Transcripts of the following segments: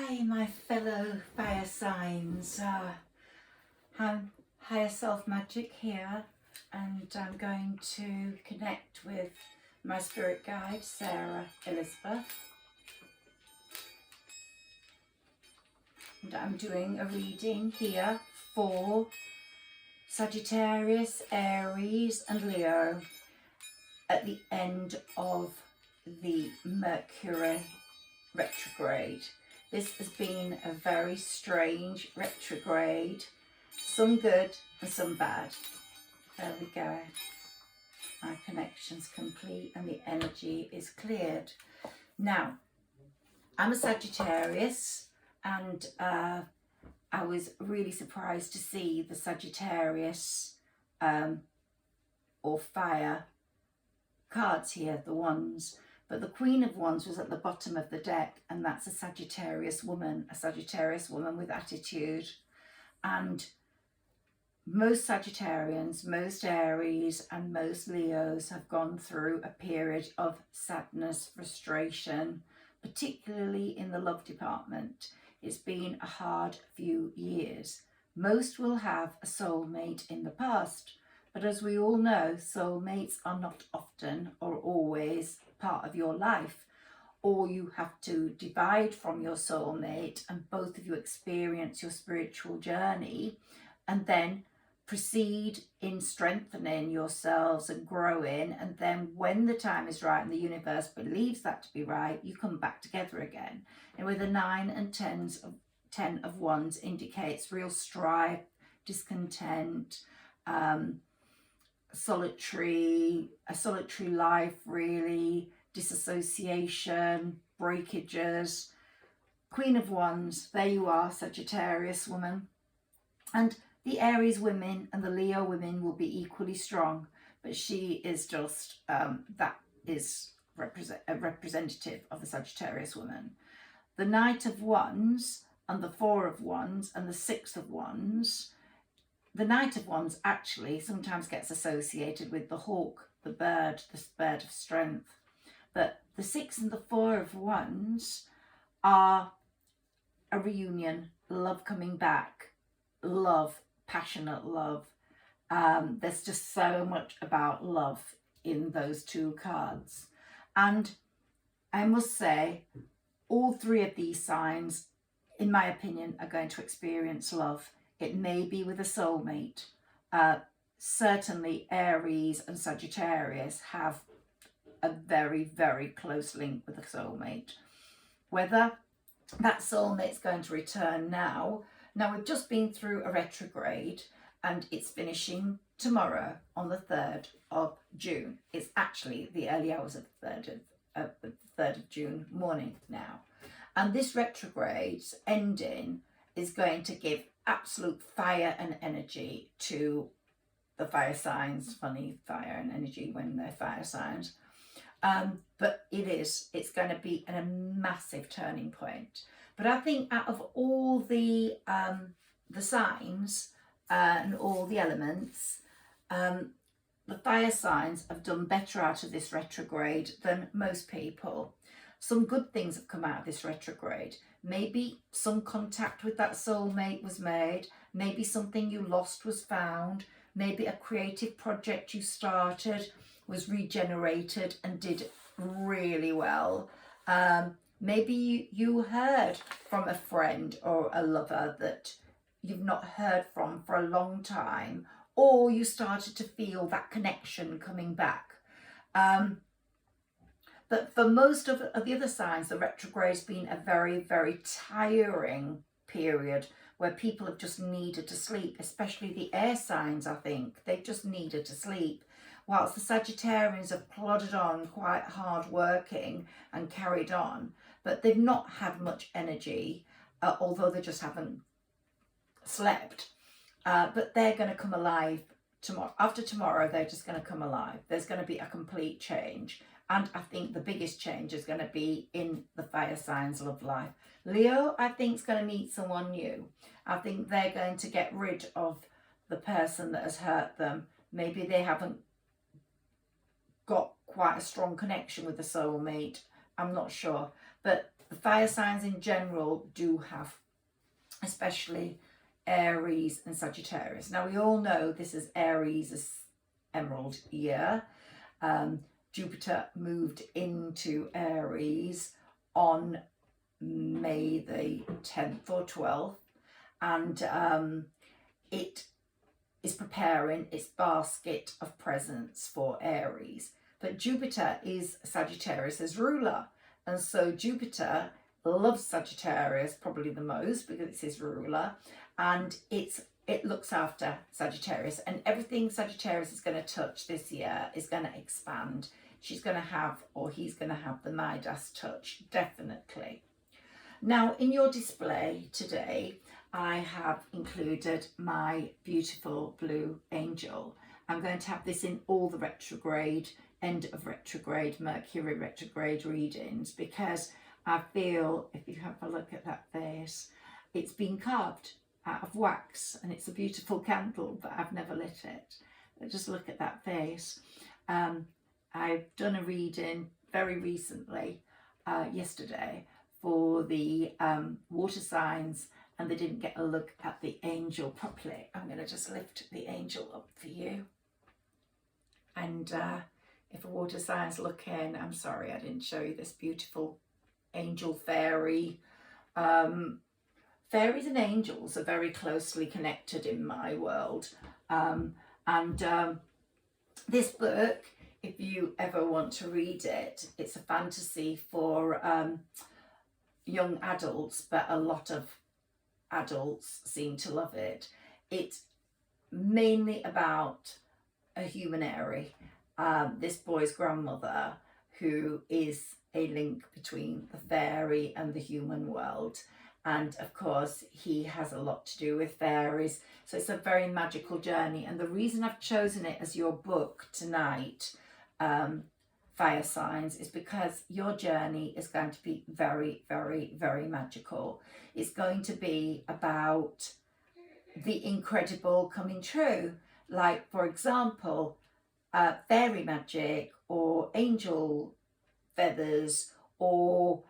Hi, my fellow fire signs. I'm Higher Self Magic here, and I'm going to connect with my spirit guide, Sarah Elizabeth. And I'm doing a reading here for Sagittarius, Aries and Leo at the end of the Mercury retrograde. This has been a very strange retrograde, some good and some bad. There we go. My connection's complete and the energy is cleared. Now, I'm a Sagittarius, and I was really surprised to see the Sagittarius or fire cards here, the wands. But the Queen of Wands was at the bottom of the deck, and that's a Sagittarius woman with attitude. And most Sagittarians, most Aries and most Leos have gone through a period of sadness, frustration, particularly in the love department. It's been a hard few years. Most will have a soulmate in the past, but as we all know, soulmates are not often or always part of your life, or you have to divide from your soulmate and both of you experience your spiritual journey and then proceed in strengthening yourselves and growing, and then when the time is right and the universe believes that to be right, you come back together again. And with the 9 and 10 of Wands indicates real strife, discontent, a solitary life, really, disassociation, breakages. Queen of Wands, there you are, Sagittarius woman. And the Aries women and the Leo women will be equally strong, but she is just, that is a representative of the Sagittarius woman. The Knight of Wands and the 4 of Wands and the 6 of Wands. The Knight of Wands actually sometimes gets associated with the hawk, the bird of strength. But the 6 and the 4 of Wands are a reunion, love coming back, love, passionate love. There's just so much about love in those two cards. And I must say, all 3 of these signs, in my opinion, are going to experience love. It may be with a soulmate. Certainly Aries and Sagittarius have a very, very close link with a soulmate. Whether that soulmate's going to return now we've just been through a retrograde and it's finishing tomorrow on the 3rd of June. It's actually the early hours of the 3rd of June morning now. And this retrograde's ending is going to give absolute fire and energy to the fire signs. Funny, fire and energy when they're fire signs. But it's going to be a massive turning point. But I think out of all the signs and all the elements, the fire signs have done better out of this retrograde than most people. Some good things have come out of this retrograde. Maybe some contact with that soulmate was made. Maybe something you lost was found. Maybe a creative project you started was regenerated and did really well. Maybe you heard from a friend or a lover that you've not heard from for a long time, or you started to feel that connection coming back. But for most of the other signs, the retrograde's been a very, very tiring period where people have just needed to sleep, especially the air signs, I think. They've just needed to sleep. Whilst the Sagittarians have plodded on quite hard working and carried on, but they've not had much energy, although they just haven't slept. But they're going to come alive tomorrow. After tomorrow, they're just going to come alive. There's going to be a complete change. And I think the biggest change is going to be in the fire signs' love life. Leo, I think, is going to meet someone new. I think they're going to get rid of the person that has hurt them. Maybe they haven't got quite a strong connection with the soulmate. I'm not sure. But the fire signs in general do have, especially Aries and Sagittarius. Now we all know this is Aries' emerald year. Jupiter moved into Aries on May the 10th or 12th, and it is preparing its basket of presents for Aries. But Jupiter is Sagittarius' ruler, and so Jupiter loves Sagittarius probably the most because it's his ruler, and it looks after Sagittarius, and everything Sagittarius is going to touch this year is going to expand. She's going to have, or he's going to have, the Midas touch, definitely. Now, in your display today, I have included my beautiful blue angel. I'm going to have this in all the retrograde, end of retrograde, Mercury retrograde readings, because I feel, if you have a look at that face, it's been carved out of wax, and it's a beautiful candle, but I've never lit it. Just look at that face. I've done a reading very recently, yesterday, for the water signs, and they didn't get a look at the angel properly. I'm going to just lift the angel up for you. And if a water sign's looking, I'm sorry I didn't show you this beautiful angel fairy. Fairies and angels are very closely connected in my world. This book, if you ever want to read it, it's a fantasy for young adults, but a lot of adults seem to love it. It's mainly about a humanairy, this boy's grandmother, who is a link between the fairy and the human world. And of course, he has a lot to do with fairies. So it's a very magical journey. And the reason I've chosen it as your book tonight, Fire Signs, is because your journey is going to be very, very, very magical. It's going to be about the incredible coming true. Like, for example, fairy magic or angel feathers or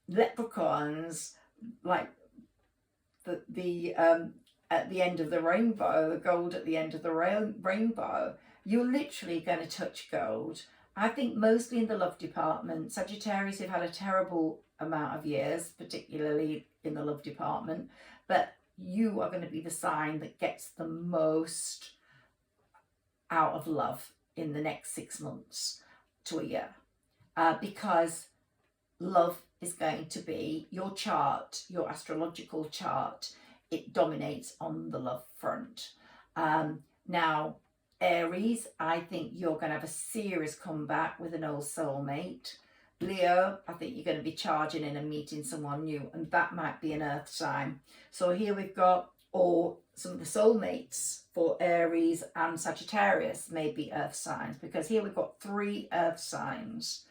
leprechauns, like the at the end of the rainbow, the gold at the end of the rainbow. You're literally going to touch gold. I think mostly in the love department. Sagittarius have had a terrible amount of years, particularly in the love department, but you are going to be the sign that gets the most out of love in the next 6 months to a year, because love is going to be your chart, your astrological chart. It dominates on the love front. Now, Aries, I think you're going to have a serious comeback with an old soulmate. Leo, I think you're going to be charging in and meeting someone new, and that might be an earth sign. So here we've got, or some of the soulmates for Aries and Sagittarius may be earth signs, because here we've got 3 earth signs.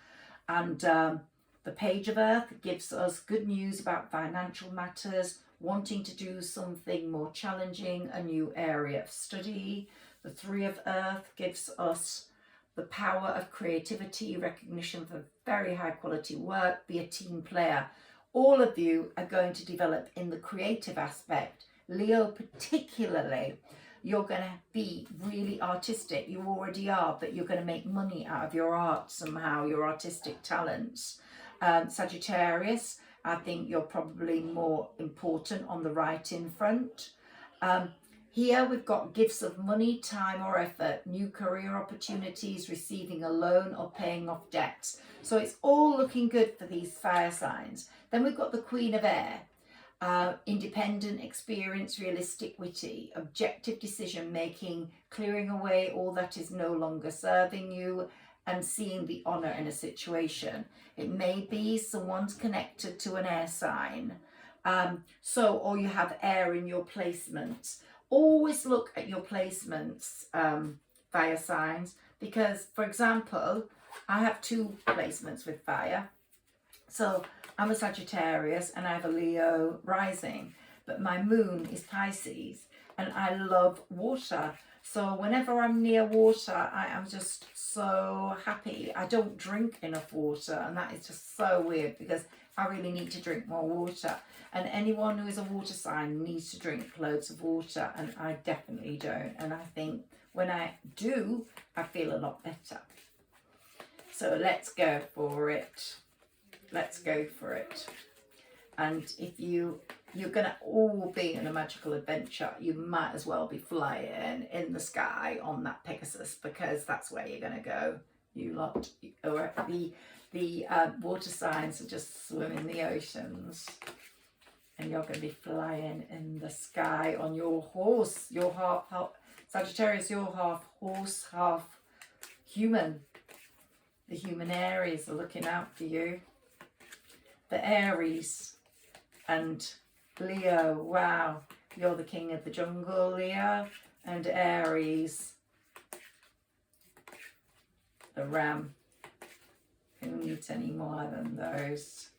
And the Page of Earth gives us good news about financial matters, wanting to do something more challenging, a new area of study. The 3 of Earth gives us the power of creativity, recognition for very high quality work, be a team player. All of you are going to develop in the creative aspect. Leo particularly, you're going to be really artistic. You already are, but you're going to make money out of your art somehow, your artistic talents. Sagittarius, I think you're probably more important on the writing front. Here we've got gifts of money, time or effort, new career opportunities, receiving a loan or paying off debts. So it's all looking good for these fire signs. Then we've got the Queen of Air. Independent, experienced, realistic, witty, objective decision making, clearing away all that is no longer serving you, and seeing the honour in a situation. It may be someone's connected to an air sign. Or you have air in your placements. Always look at your placements, fire signs, because, for example, I have 2 placements with fire. So I'm a Sagittarius and I have a Leo rising, but my moon is Pisces, and I love water. So whenever I'm near water, I am just so happy. I don't drink enough water, and that is just so weird because I really need to drink more water. And anyone who is a water sign needs to drink loads of water, and I definitely don't. And I think when I do, I feel a lot better. So let's go for it. Let's go for it. And if you're going to all be in a magical adventure, you might as well be flying in the sky on that Pegasus, because that's where you're going to go. You lot, or the water signs are just swimming the oceans, and you're going to be flying in the sky on your horse. You're half Sagittarius, you're half horse, half human. The humanaries are looking out for you. The Aries and Leo, wow, you're the king of the jungle, Leo. And Aries, the ram. Who needs any more than those?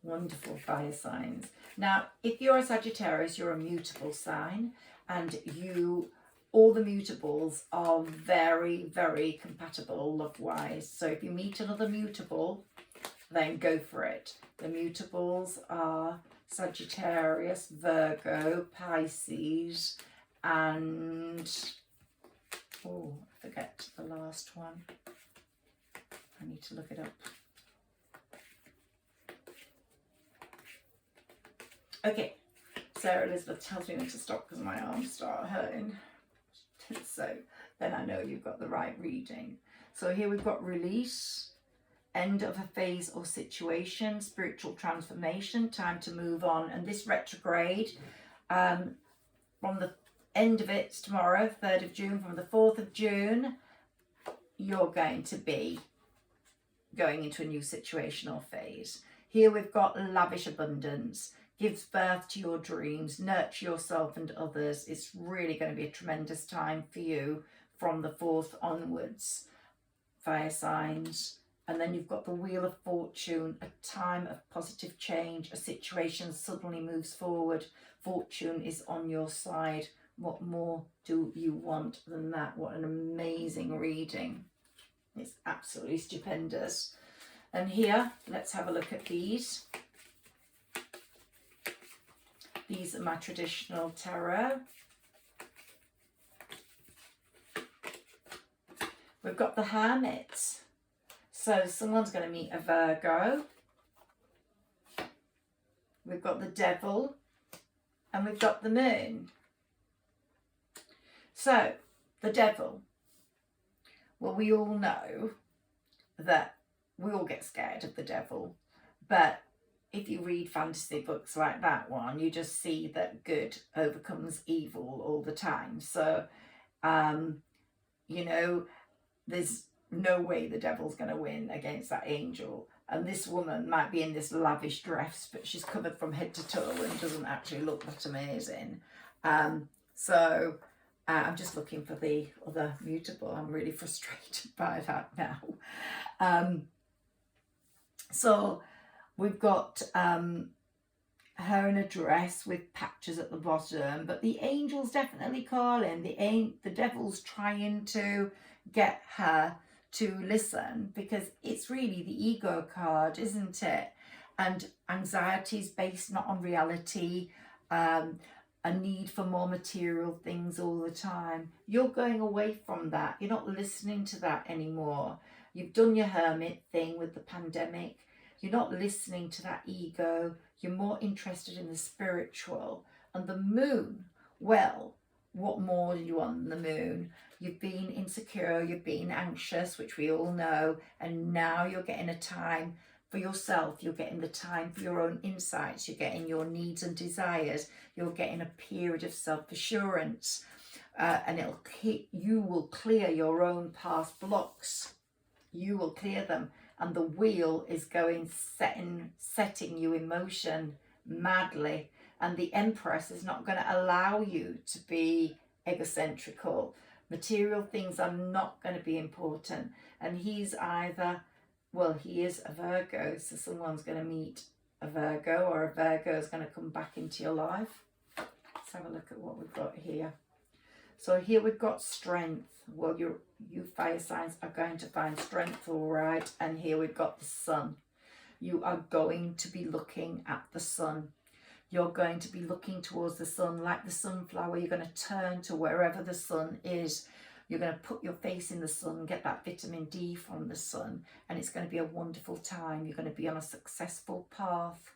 Wonderful fire signs. Now, if you're a Sagittarius, you're a mutable sign, and all the mutables are very, very compatible love-wise. So if you meet another mutable, then go for it. The mutables are Sagittarius, Virgo, Pisces, and oh, I forget the last one. I need to look it up. Okay, Sarah Elizabeth tells me when to stop because my arms start hurting. So then I know you've got the right reading. So here we've got release, end of a phase or situation, spiritual transformation, time to move on. And this retrograde, from the end of it tomorrow, 3rd of June, from the 4th of June, you're going to be going into a new situation or phase. Here we've got lavish abundance, gives birth to your dreams, nurture yourself and others. It's really going to be a tremendous time for you from the 4th onwards. Fire signs. And then you've got the Wheel of Fortune, a time of positive change. A situation suddenly moves forward. Fortune is on your side. What more do you want than that? What an amazing reading. It's absolutely stupendous. And here, let's have a look at these. These are my traditional tarot. We've got the Hermit. So someone's going to meet a Virgo. We've got the Devil. And we've got the Moon. So, the Devil. Well, we all know that we all get scared of the devil. But if you read fantasy books like that one, you just see that good overcomes evil all the time. So, you know, there's no way the devil's going to win against that angel. And this woman might be in this lavish dress, but she's covered from head to toe and doesn't actually look that amazing. So I'm just looking for the other mutable. I'm really frustrated by that now. So we've got her in a dress with patches at the bottom, but the angel's definitely calling. The devil's trying to get her to listen, because it's really the ego card, isn't it? And anxiety is based not on reality, a need for more material things all the time. You're going away from that. You're not listening to that anymore. You've done your hermit thing with the pandemic. You're not listening to that ego. You're more interested in the spiritual. And the moon, well, what more do you want than the moon? You've been insecure, you've been anxious, which we all know, and now you're getting a time for yourself. You're getting the time for your own insights. You're getting your needs and desires. You're getting a period of self-assurance, and you will clear your own past blocks. You will clear them, and the wheel is setting you in motion madly. And the Empress is not going to allow you to be egocentrical. Material things are not going to be important. And he's either, well, he is a Virgo, so someone's going to meet a Virgo, or a Virgo is going to come back into your life. Let's have a look at what we've got here. So here we've got strength. Well, you fire signs are going to find strength, all right. And here we've got the sun. You are going to be looking at the sun. You're going to be looking towards the sun like the sunflower. You're going to turn to wherever the sun is. You're going to put your face in the sun, get that vitamin D from the sun, and it's going to be a wonderful time. You're going to be on a successful path.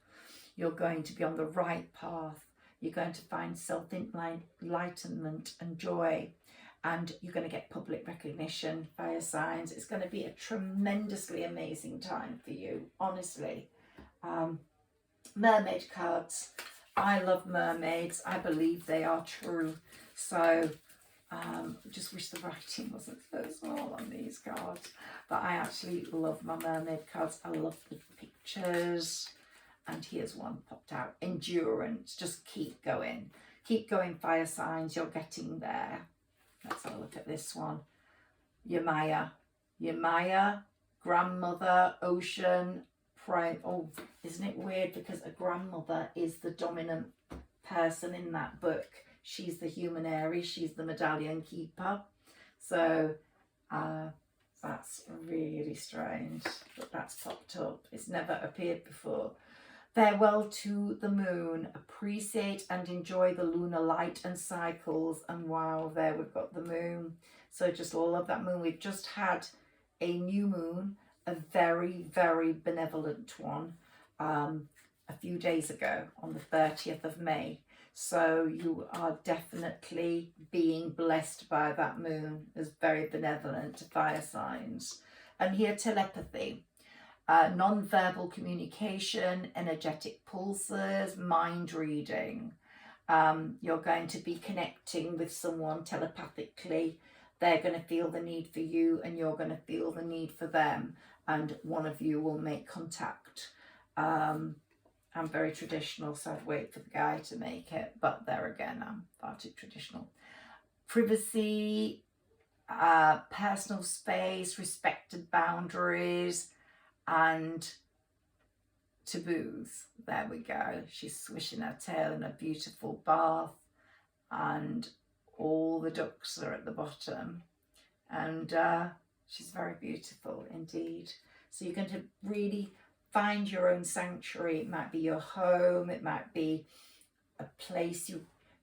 You're going to be on the right path. You're going to find self-enlightenment and joy, and you're going to get public recognition, fire signs. It's going to be a tremendously amazing time for you, honestly. Mermaid cards. I love mermaids. I believe they are true. So just wish the writing wasn't so small on these cards, but I actually love my mermaid cards. I love the pictures, and here's one popped out. Endurance. Just keep going, fire signs. You're getting there. Let's have a look at this one. Your Maya, grandmother, ocean, prime. Oh, isn't it weird, because a grandmother is the dominant person in that book. She's the humanairy, she's the medallion keeper. So that's really strange that that's popped up. It's never appeared before. Farewell to the moon. Appreciate and enjoy the lunar light and cycles. And wow, there we've got the moon. So just love that moon. We've just had a new moon, a very, very benevolent one, a few days ago on the 30th of May. So you are definitely being blessed by that moon. It's very benevolent to fire signs. And here, telepathy, non-verbal communication, energetic pulses, mind reading. You're going to be connecting with someone telepathically. They're going to feel the need for you, and you're going to feel the need for them. And one of you will make contact. I'm very traditional, so I'd wait for the guy to make it, but there again, I'm far too traditional. Privacy, personal space, respected boundaries, and taboos. There we go. She's swishing her tail in a beautiful bath, and all the ducks are at the bottom, and she's very beautiful indeed. So you're going to really find your own sanctuary. It might be your home, it might be a place,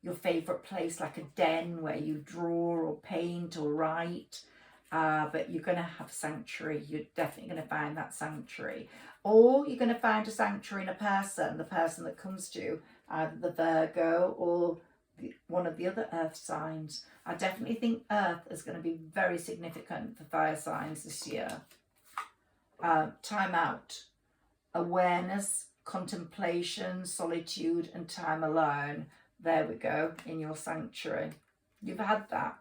your favourite place, like a den where you draw or paint or write, but you're going to have sanctuary. You're definitely going to find that sanctuary. Or you're going to find a sanctuary in a person, the person that comes to you, either the Virgo or one of the other earth signs. I definitely think earth is going to be very significant for fire signs this year. Time out. Awareness, contemplation, solitude, and time alone. There we go, in your sanctuary. You've had that.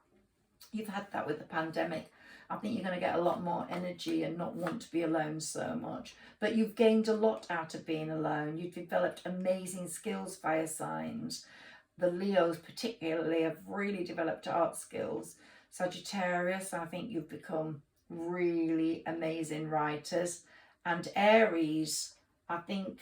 You've had that with the pandemic. I think you're going to get a lot more energy and not want to be alone so much. But you've gained a lot out of being alone. You've developed amazing skills, fire signs. The Leos particularly have really developed art skills. Sagittarius, I think you've become really amazing writers. And Aries, I think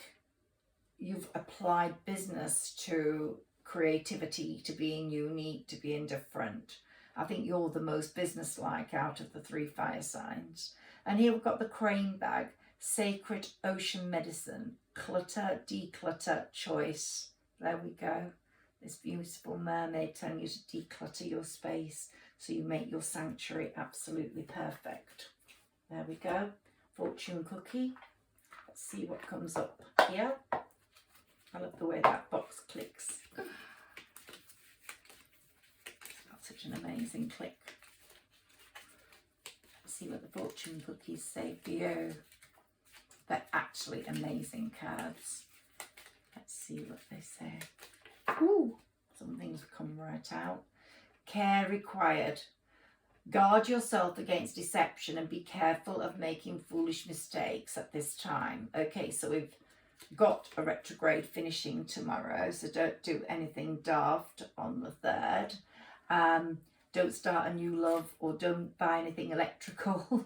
you've applied business to creativity, to being unique, to being different. I think you're the most business-like out of the three fire signs. And here we've got the crane bag, sacred ocean medicine, clutter, declutter, choice. There we go. This beautiful mermaid telling you to declutter your space so you make your sanctuary absolutely perfect. There we go. Fortune cookie. Let's see what comes up here. I love the way that box clicks. It's got such an amazing click. Let's see what the fortune cookies say for you. They're actually amazing cards. Let's see what they say. Ooh, some things have come right out. Care required. Guard yourself against deception and be careful of making foolish mistakes at this time. Okay, so we've got a retrograde finishing tomorrow, so don't do anything daft on the 3rd. Don't start a new love or don't buy anything electrical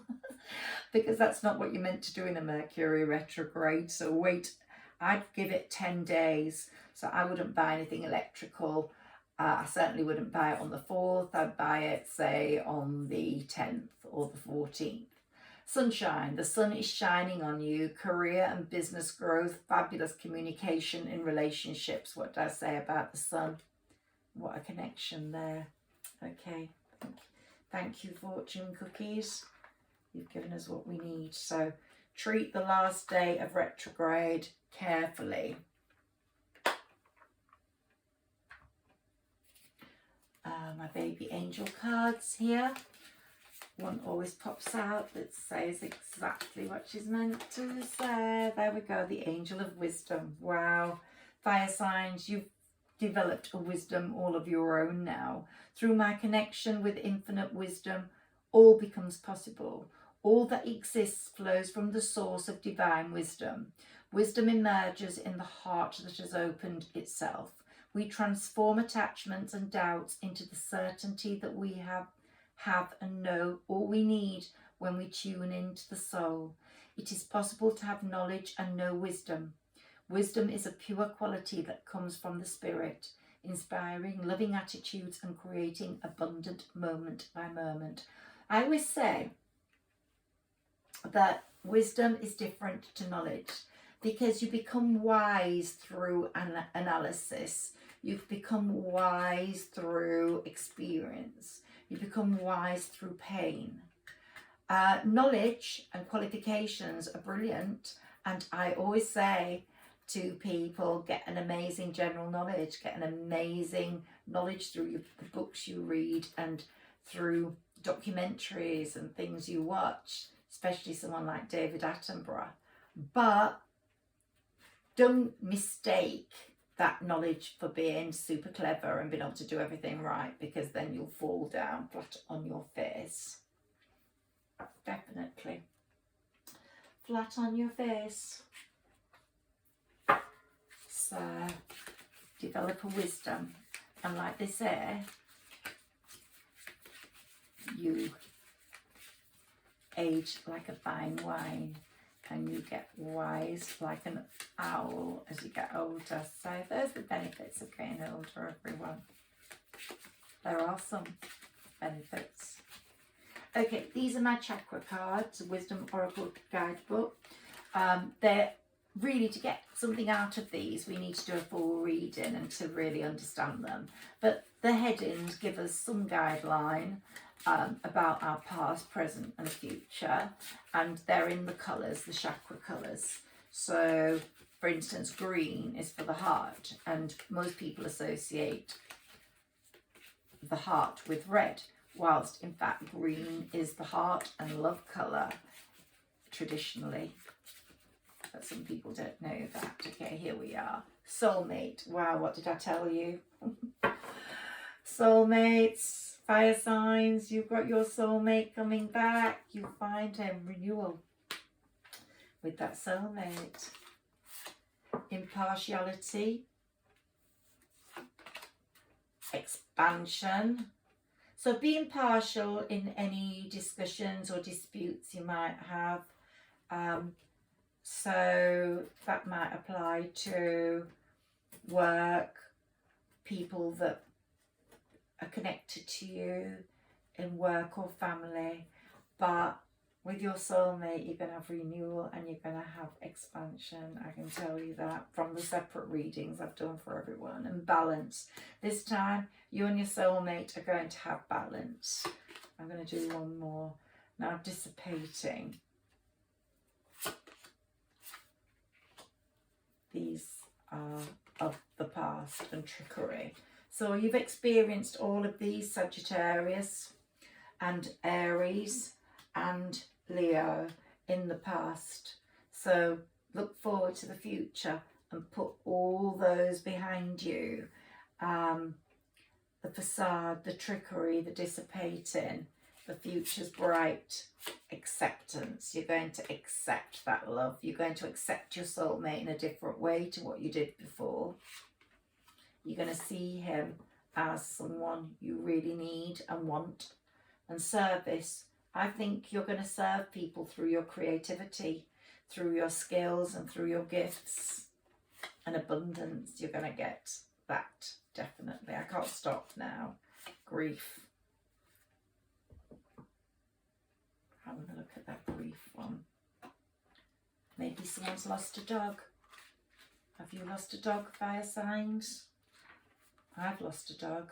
because that's not what you're meant to do in a Mercury retrograde. So wait, I'd give it 10 days. So I wouldn't buy anything electrical. I certainly wouldn't buy it on the 4th. I'd buy it, say, on the 10th or the 14th. Sunshine. The sun is shining on you. Career and business growth. Fabulous communication in relationships. What did I say about the sun? What a connection there. Okay. Thank you, fortune cookies. You've given us what we need. So treat the last day of retrograde carefully. My baby angel cards here. One always pops out that says exactly what she's meant to say. There we go, the angel of wisdom. Wow. Fire signs, you've developed a wisdom all of your own now. Through my connection with infinite wisdom, all becomes possible. All that exists flows from the source of divine wisdom. Wisdom emerges in the heart that has opened itself. We transform attachments and doubts into the certainty that we have and know all we need when we tune into the soul. It is possible to have knowledge and know wisdom. Wisdom is a pure quality that comes from the spirit, inspiring loving attitudes and creating abundant moment by moment. I always say that wisdom is different to knowledge because you become wise through analysis. You've become wise through experience. You become wise through pain. Knowledge and qualifications are brilliant, and I always say to people, get an amazing general knowledge, get an amazing knowledge through the books you read and through documentaries and things you watch, especially someone like David Attenborough. But don't mistake that knowledge for being super clever and being able to do everything right, because then you'll fall down flat on your face. Definitely. Flat on your face. So, develop a wisdom. And like they say, you age like a fine wine. And you get wise like an owl as you get older. So there's the benefits of getting older, everyone. There are some benefits. Okay, these are my chakra cards, Wisdom Oracle Guidebook. They're really, to get something out of these, we need to do a full reading and to really understand them. But the headings give us some guideline about our past, present and future, and they're in the colours, the chakra colours. So for instance, green is for the heart, and most people associate the heart with red, whilst in fact green is the heart and love colour traditionally, but some people don't know that. Okay, here we are. Soulmate. Wow, what did I tell you? Soulmates, fire signs, you've got your soulmate coming back. You find him, renewal with that soulmate. Impartiality, expansion. So be impartial in any discussions or disputes you might have. So that might apply to work, people that are connected to you in work or family. But with your soulmate, you're going to have renewal and you're going to have expansion. I can tell you that from the separate readings I've done for everyone. And balance. This time, you and your soulmate are going to have balance. I'm going to do one more. Now, dissipating. These are of the past and trickery. So you've experienced all of these, Sagittarius and Aries and Leo, in the past. So look forward to the future and put all those behind you. The facade, the trickery, the dissipating. The future's bright. Acceptance. You're going to accept that love. You're going to accept your soulmate in a different way to what you did before. You're going to see him as someone you really need and want. And service. I think you're going to serve people through your creativity, through your skills and through your gifts. And abundance you're going to get. that, definitely. I can't stop now. Grief. I want to look at that grief one. Maybe someone's lost a dog. Have you lost a dog, fire signs? I've lost a dog.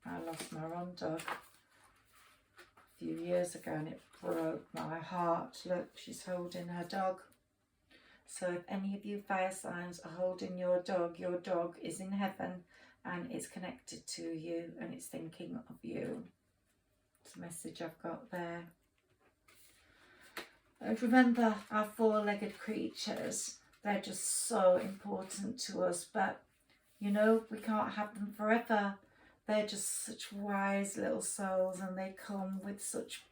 I lost my own dog a few years ago and it broke my heart. Look, she's holding her dog. So if any of you fire signs are holding your dog is in heaven and it's connected to you and it's thinking of you. It's a message I've got there. And remember, our four-legged creatures, they're just so important to us, but you know, we can't have them forever. They're just such wise little souls and they come with such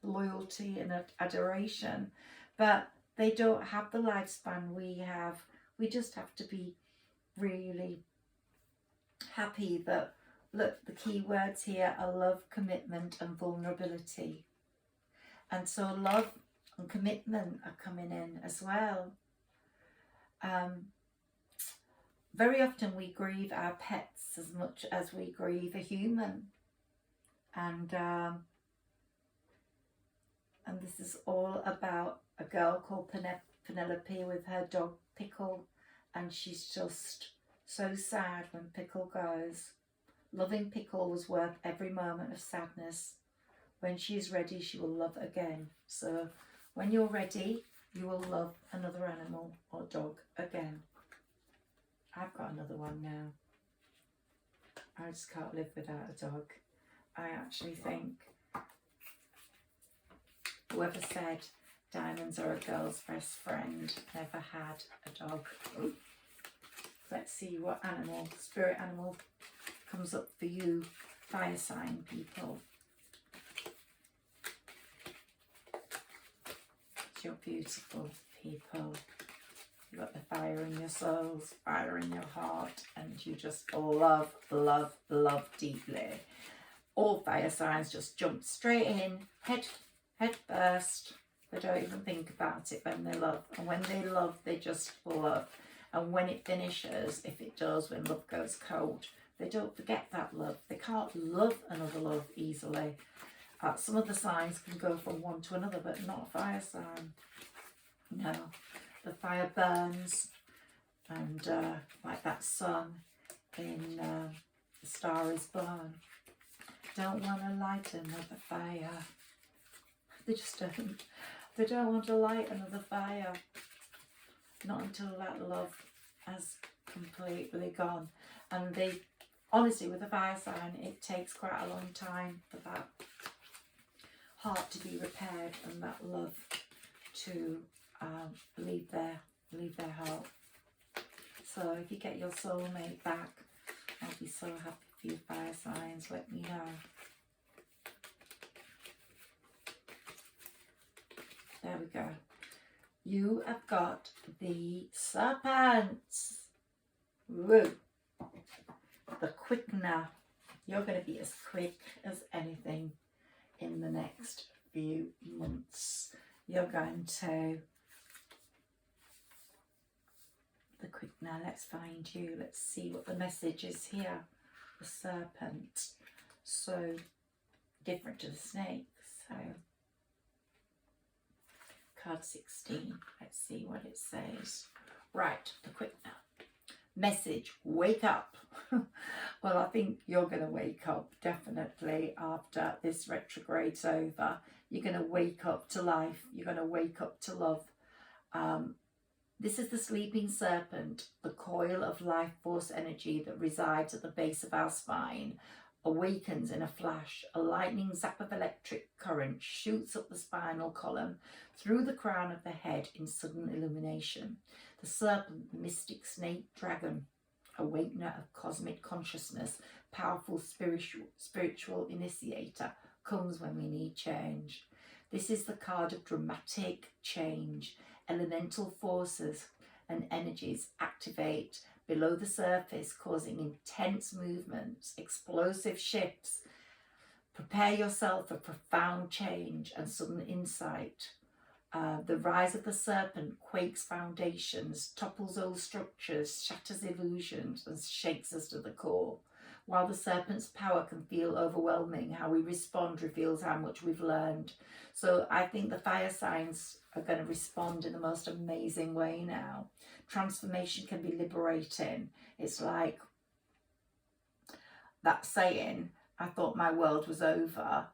loyalty and adoration, but they don't have the lifespan we have. We just have to be really happy that, look, the key words here are love, commitment and vulnerability. And so love and commitment are coming in as well. Very often we grieve our pets as much as we grieve a human. And this is all about a girl called Penelope with her dog Pickle, and she's just so sad when Pickle goes. Loving Pickle was worth every moment of sadness. When she is ready, she will love again. So when you're ready, you will love another animal or dog again. I've got another one now. I just can't live without a dog. I actually think whoever said diamonds are a girl's best friend never had a dog. Ooh. Let's see what animal, spirit animal, comes up for you, fire sign people. You're beautiful people. You've got the fire in your souls, fire in your heart, and you just love, love, love deeply. All fire signs just jump straight in, head first. They don't even think about it when they love. And when they love, they just love. And when it finishes, if it does, when love goes cold, they don't forget that love. They can't love another love easily. Some of the signs can go from one to another, but not a fire sign. No, the fire burns, and like that sun in The Star is Born. Don't want to light another fire. They just don't. They don't want to light another fire. Not until that love has completely gone. And they, honestly, with a fire sign, it takes quite a long time for that heart to be repaired and that love to leave their heart. So if you get your soulmate back, I'll be so happy for you, fire signs. Let me know. There we go. You have got the serpents. Woo. The quickener. You're going to be as quick as anything in the next few months. You're going to the quickener. Let's find you. Let's see what the message is here. The serpent. So different to the snake. So card 16. Let's see what it says. Right, the quickener. Message, wake up. Well, I think you're going to wake up definitely after this retrograde's over. You're going to wake up to life. You're going to wake up to love. This is the sleeping serpent, the coil of life force energy that resides at the base of our spine, awakens in a flash. A lightning zap of electric current shoots up the spinal column through the crown of the head in sudden illumination. The serpent, mystic snake dragon, awakener of cosmic consciousness, powerful spiritual initiator, comes when we need change. This is the card of dramatic change. Elemental forces and energies activate below the surface, causing intense movements, explosive shifts. Prepare yourself for profound change and sudden insight. The rise of the serpent quakes foundations, topples old structures, shatters illusions, and shakes us to the core. While the serpent's power can feel overwhelming, how we respond reveals how much we've learned. So I think the fire signs are going to respond in the most amazing way now. Transformation can be liberating. It's like that saying, I thought my world was over.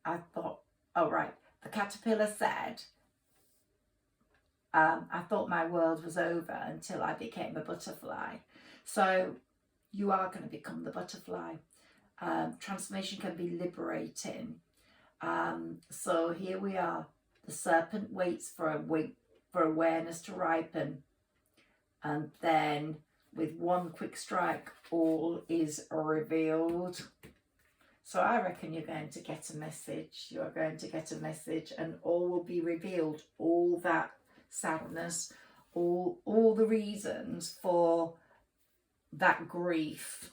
I thought, oh right, the caterpillar said, I thought my world was over until I became a butterfly. So you are going to become the butterfly. Transformation can be liberating. So here we are. The serpent waits for awareness to ripen. And then with one quick strike, all is revealed. So I reckon you're going to get a message. You are going to get a message, and all will be revealed. All that sadness, all the reasons for that grief,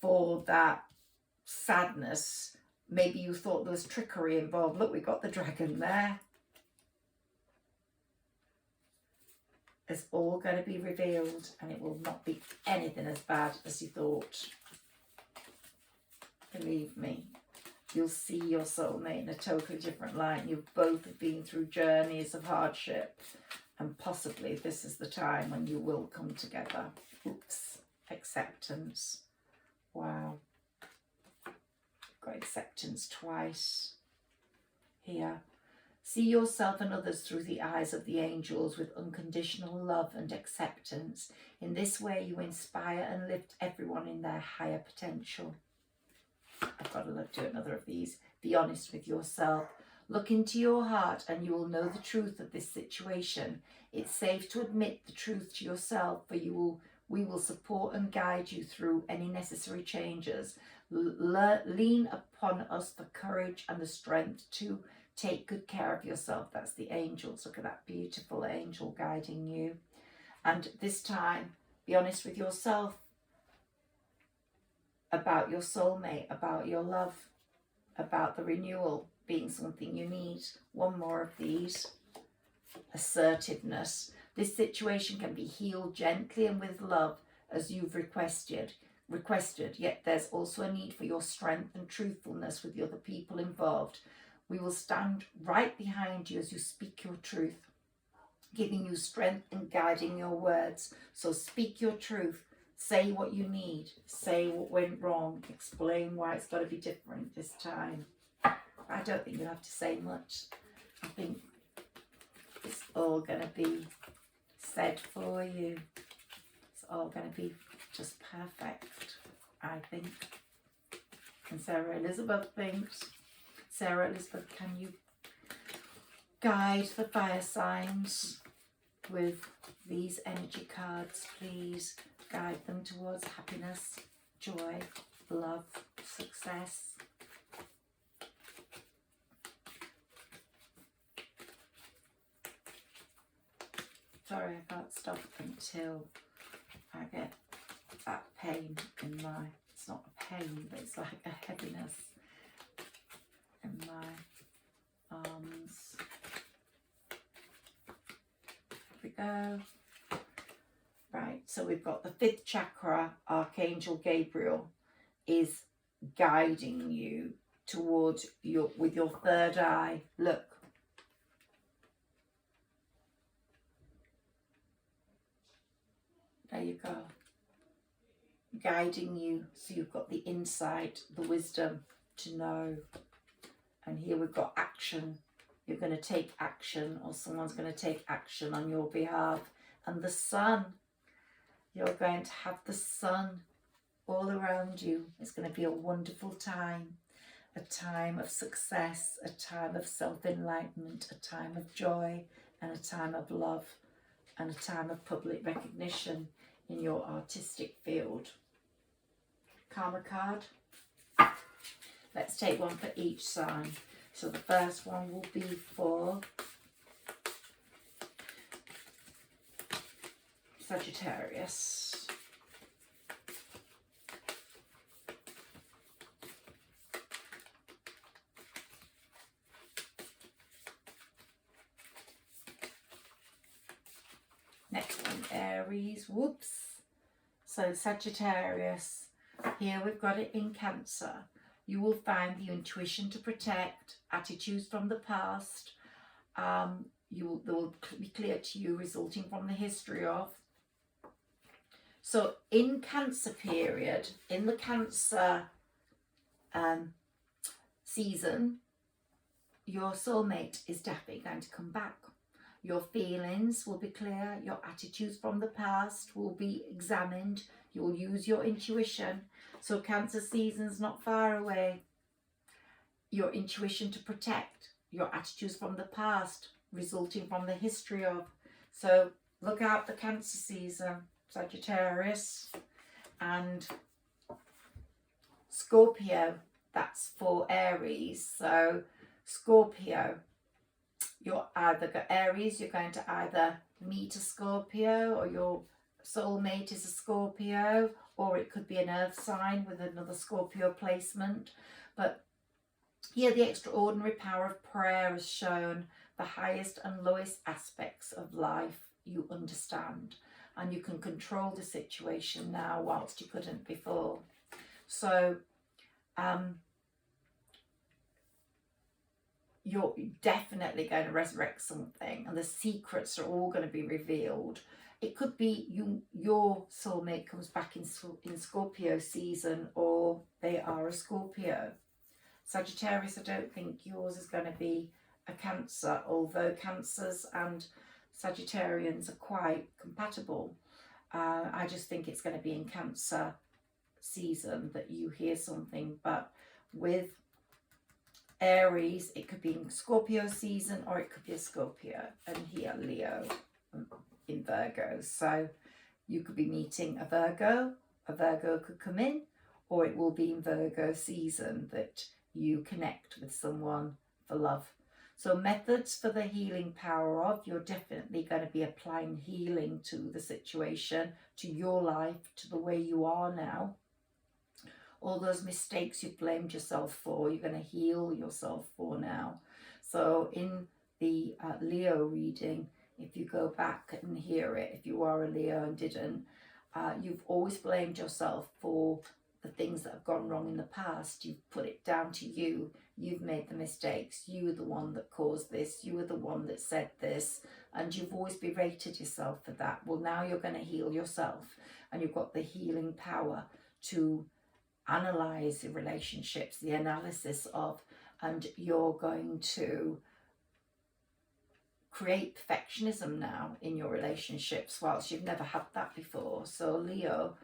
for that sadness. Maybe you thought there was trickery involved. Look, we got the dragon there. It's all going to be revealed, and it will not be anything as bad as you thought. Believe me, you'll see your soulmate in a totally different light. You both have been through journeys of hardship, and possibly this is the time when you will come together. Oops, acceptance. Wow. Got acceptance twice here. See yourself and others through the eyes of the angels with unconditional love and acceptance. In this way, you inspire and lift everyone in their higher potential. I've got to do another of these. Be honest with yourself. Look into your heart and you will know the truth of this situation. It's safe to admit the truth to yourself, for we will support and guide you through any necessary changes. Lean upon us for courage and the strength to take good care of yourself. That's the angels. Look at that beautiful angel guiding you. And this time, be honest with yourself about your soulmate, about your love, about the renewal being something you need. One more of these. Assertiveness. This situation can be healed gently and with love as you've requested, yet there's also a need for your strength and truthfulness with the other people involved. We will stand right behind you as you speak your truth, giving you strength and guiding your words. So speak your truth. Say what you need. Say what went wrong. Explain why it's got to be different this time. I don't think you have to say much. I think it's all going to be said for you. It's all going to be just perfect, I think. And Sarah Elizabeth thinks. Sarah Elizabeth, can you guide the fire signs with these energy cards, please? Guide them towards happiness, joy, love, success. Sorry, I can't stop until I get that pain in my, it's not a pain, but it's like a heaviness in my arms. Here we go. Right, so we've got the 5th chakra. Archangel Gabriel is guiding you towards with your 3rd eye. Look. There you go. Guiding you, so you've got the insight, the wisdom to know. And here we've got action. You're going to take action, or someone's going to take action on your behalf. And the sun. You're going to have the sun all around you. It's going to be a wonderful time. A time of success, a time of self-enlightenment, a time of joy, and a time of love, and a time of public recognition in your artistic field. Karma card. Let's take one for each sign. So the first one will be for Sagittarius. and Aries. Whoops. So Sagittarius, here we've got it in Cancer. You will find the intuition to protect, attitudes from the past. They will be clear to you, resulting from the history of. So in Cancer period, in the Cancer season, your soulmate is definitely going to come back. Your feelings will be clear. Your attitudes from the past will be examined. You'll use your intuition. So Cancer season's not far away. Your intuition to protect. Your attitudes from the past, resulting from the history of. So look out the Cancer season, Sagittarius. And Scorpio, that's for Aries. So Scorpio, you're either got Aries, you're going to either meet a Scorpio, or your soulmate is a Scorpio, or it could be an earth sign with another Scorpio placement. But here the extraordinary power of prayer is shown. The highest and lowest aspects of life you understand, and you can control the situation now whilst you couldn't before. So you're definitely going to resurrect something, and the secrets are all going to be revealed. It could be your soulmate comes back in Scorpio season, or they are a Scorpio. Sagittarius, I don't think yours is going to be a Cancer, although Cancers and Sagittarians are quite compatible. I just think it's going to be in Cancer season that you hear something. But with Aries, it could be in Scorpio season, or it could be a Scorpio, and here Leo in Virgo. So you could be meeting a Virgo could come in, or it will be in Virgo season that you connect with someone for love. So methods for the healing power of, you're definitely going to be applying healing to the situation, to your life, to the way you are now. All those mistakes you blamed yourself for, you're going to heal yourself for now. So in the Leo reading, if you go back and hear it, if you are a Leo and didn't, you've always blamed yourself for the things that have gone wrong in the past. You've put it down to you. You've made the mistakes. You were the one that caused this. You were the one that said this. And you've always berated yourself for that. Well, now you're going to heal yourself. And you've got the healing power to analyze the relationships, the analysis of, and you're going to create perfectionism now in your relationships, whilst you've never had that before. So Leo,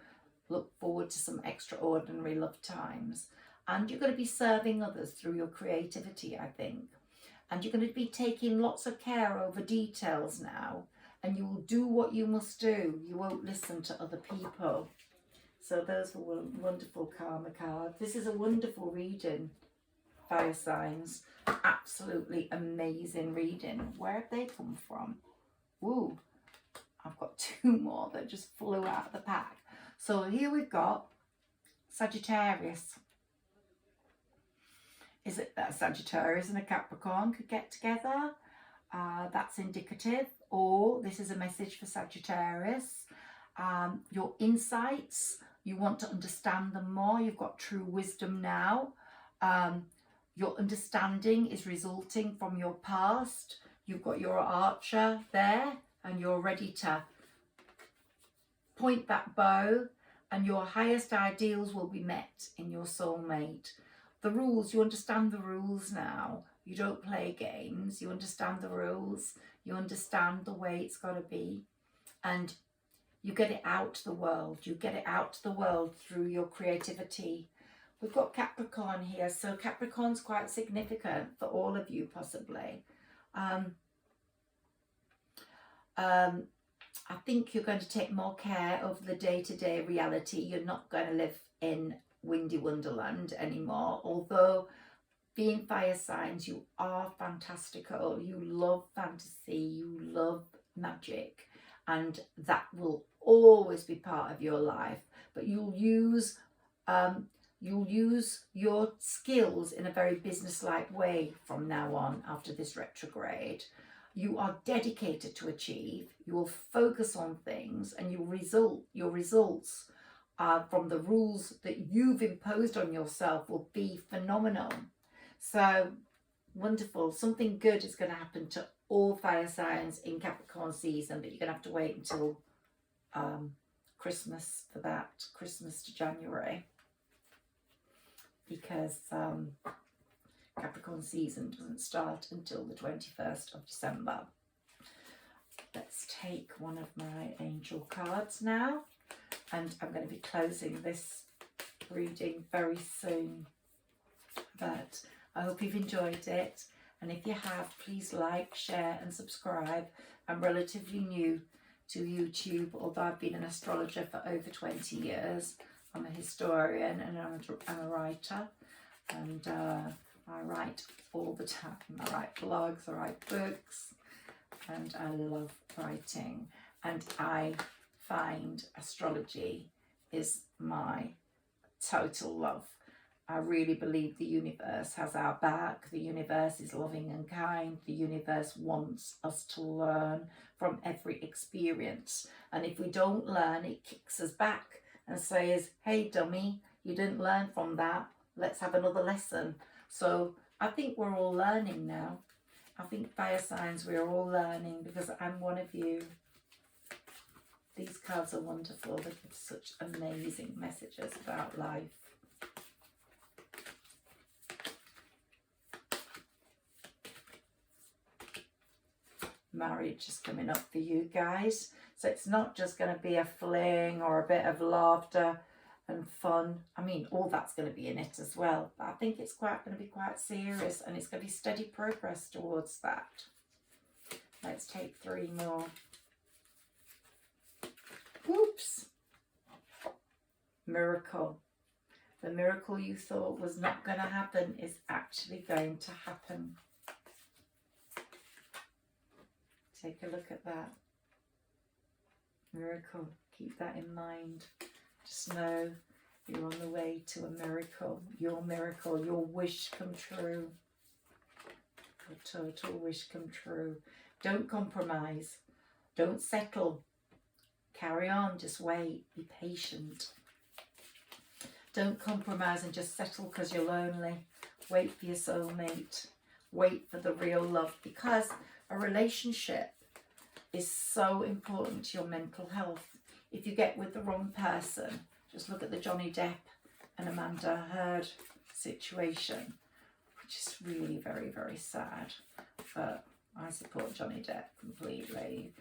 look forward to some extraordinary love times, and you're going to be serving others through your creativity, I think, and you're going to be taking lots of care over details now, and you will do what you must do. You won't listen to other people. So those were wonderful karma cards. This is a wonderful reading, fire signs. Absolutely amazing reading. Where have they come from? Ooh, I've got two more that just flew out of the pack. So here we've got Sagittarius. Is it that Sagittarius and a Capricorn could get together? That's indicative. Or this is a message for Sagittarius. Your insights, you want to understand them more. You've got true wisdom now. Your understanding is resulting from your past. You've got your archer there, and you're ready to point that bow, and your highest ideals will be met in your soulmate. The rules, you understand the rules now. You don't play games. You understand the rules. You understand the way it's got to be. And you get it out to the world. You get it out to the world through your creativity. We've got Capricorn here. So Capricorn's quite significant for all of you, possibly. I think you're going to take more care of the day-to-day reality. You're not going to live in windy wonderland anymore. Although being fire signs, you are fantastical. You love fantasy. You love magic. And that will always be part of your life. But you'll use your skills in a very business-like way from now on after this retrograde. you are dedicated to achieve. You will focus on things, and your results from the rules that you've imposed on yourself will be phenomenal. So wonderful. Something good is going to happen to all fire signs in Capricorn season, but you're going to have to wait until Christmas for that, Christmas to January, because Capricorn season doesn't start until the 21st of December. Let's take one of my angel cards now, and I'm going to be closing this reading very soon, but I hope you've enjoyed it, and if you have, please like, share and subscribe. I'm relatively new to YouTube, although I've been an astrologer for over 20 years. I'm a historian and I'm a writer, and I write all the time. I write blogs, I write books, and I love writing, and I find astrology is my total love. I really believe the universe has our back. The universe is loving and kind. The universe wants us to learn from every experience. And if we don't learn, it kicks us back and says, hey, dummy, you didn't learn from that. Let's have another lesson. So I think we're all learning now. I think fire signs, we're all learning, because I'm one of you. These cards are wonderful. They give such amazing messages about life. Marriage is coming up for you guys, so it's not just going to be a fling or a bit of laughter and fun. I mean, all that's going to be in it as well, but I think it's going to be quite serious, and it's going to be steady progress towards that. Let's take 3 more. Whoops. Miracle. The miracle you thought was not going to happen is actually going to happen. Take a look at that. Miracle. Keep that in mind. Just know you're on the way to a miracle. Your wish come true. Your total wish come true. Don't compromise. Don't settle. Carry on. Just wait. Be patient. Don't compromise and just settle because you're lonely. Wait for your soulmate. Wait for the real love, because a relationship is so important to your mental health. If you get with the wrong person, just look at the Johnny Depp and Amanda Heard situation, which is really very, very sad. But I support Johnny Depp completely.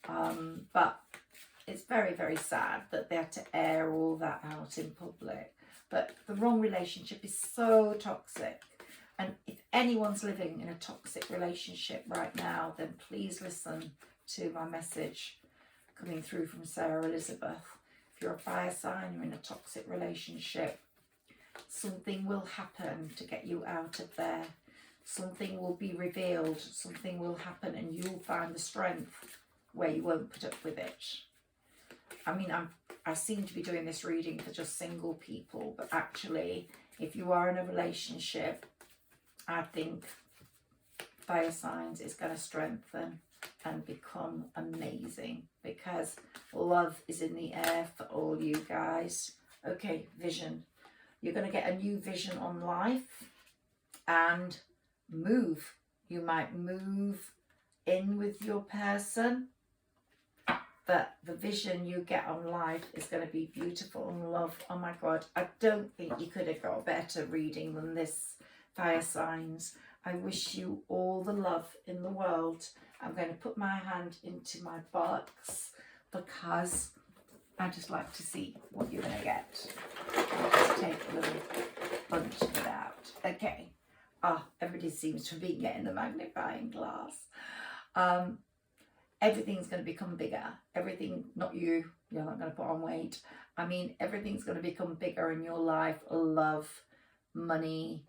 But it's very, very sad that they had to air all that out in public. But the wrong relationship is so toxic. And if anyone's living in a toxic relationship right now, then please listen to my message coming through from Sarah Elizabeth. If you're a fire sign, you're in a toxic relationship, something will happen to get you out of there. Something will be revealed, something will happen, and you'll find the strength where you won't put up with it. I mean, I seem to be doing this reading for just single people, but actually, if you are in a relationship, I think fire signs is going to strengthen and become amazing, because love is in the air for all you guys. Okay, vision. You're going to get a new vision on life and move. You might move in with your person, but the vision you get on life is going to be beautiful and love. Oh my God, I don't think you could have got a better reading than this, fire signs. I wish you all the love in the world. I'm going to put my hand into my box because I just like to see what you're going to get. I'll just take a little bunch of it out. Okay. Everybody seems to be getting the magnifying glass. Everything's going to become bigger. Everything, not you, you're not going to put on weight. I mean, everything's going to become bigger in your life. Love, money,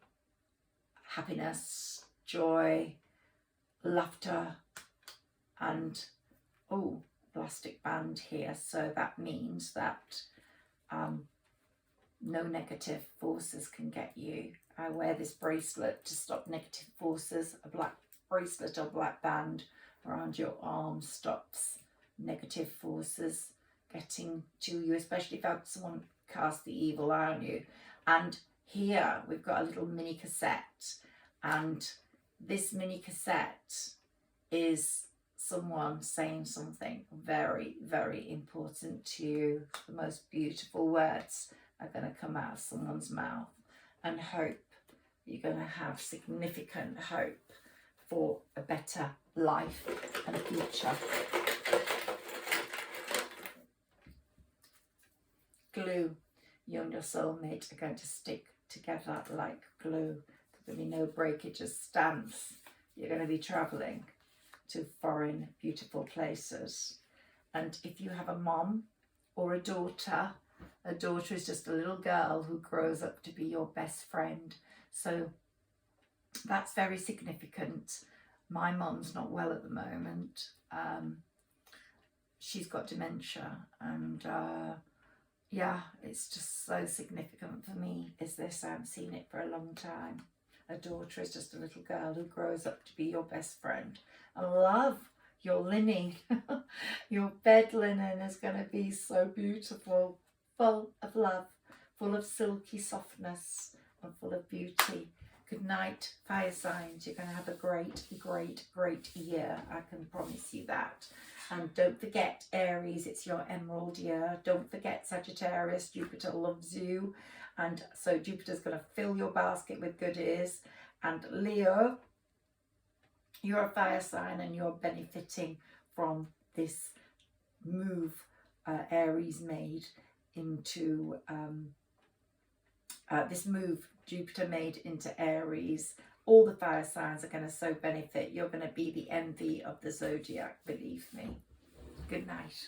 happiness, joy, laughter, and plastic band here. So that means that no negative forces can get you. I wear this bracelet to stop negative forces, a black bracelet or black band, around your arm stops negative forces getting to you, especially if you have someone cast the evil eye on you. And here we've got a little mini cassette, and this mini cassette is someone saying something very, very important to you. The most beautiful words are going to come out of someone's mouth, and hope. You're going to have significant hope for a better life and future. Glue. You and your soulmate are going to stick together like glue. There'll be no breakage of stance. You're going to be travelling to foreign, beautiful places. And if you have a mom or a daughter is just a little girl who grows up to be your best friend. So that's very significant. My mom's not well at the moment. She's got dementia, and yeah, it's just so significant for me. Is this? I haven't seen it for a long time. A daughter is just a little girl who grows up to be your best friend. And love, your linen, your bed linen is going to be so beautiful, full of love, full of silky softness, and full of beauty. Good night, fire signs. You're going to have a great, great, great year. I can promise you that. And don't forget, Aries, it's your emerald year. Don't forget, Sagittarius, Jupiter loves you. And so Jupiter's going to fill your basket with goodies. And Leo, you're a fire sign, and you're benefiting from this move Aries made into this move Jupiter made into Aries. All the fire signs are going to so benefit. You're going to be the envy of the zodiac, believe me. Good night.